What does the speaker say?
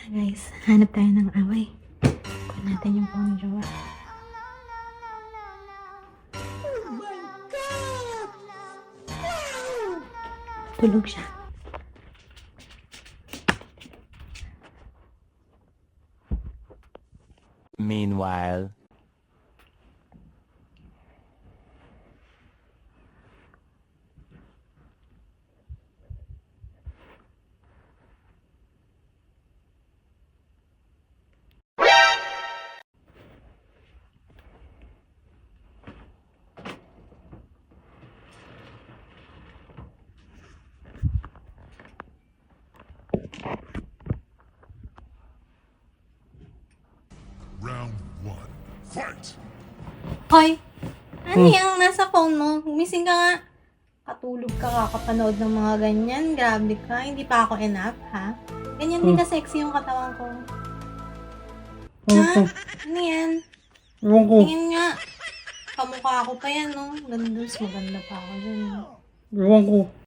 Guys, hanap tayo ng away. Kunin natin yung phone ni Jowa. Oh my God! Tulog siya. Meanwhile. Round one, fight! Hoy! Ano yung nasa phone mo? Gumising ka nga. Katulog ka, kakapanood ng mga ganyan. Grabe ka. Hindi pa ako enough, ha? Ganyan din ka-sexy yung katawan ko. Ha? Ano yan? Ewan ko. Tingin nga. Kamukha ako pa yan, no? Ganda, mas maganda pa ako dyan. Ewan ko.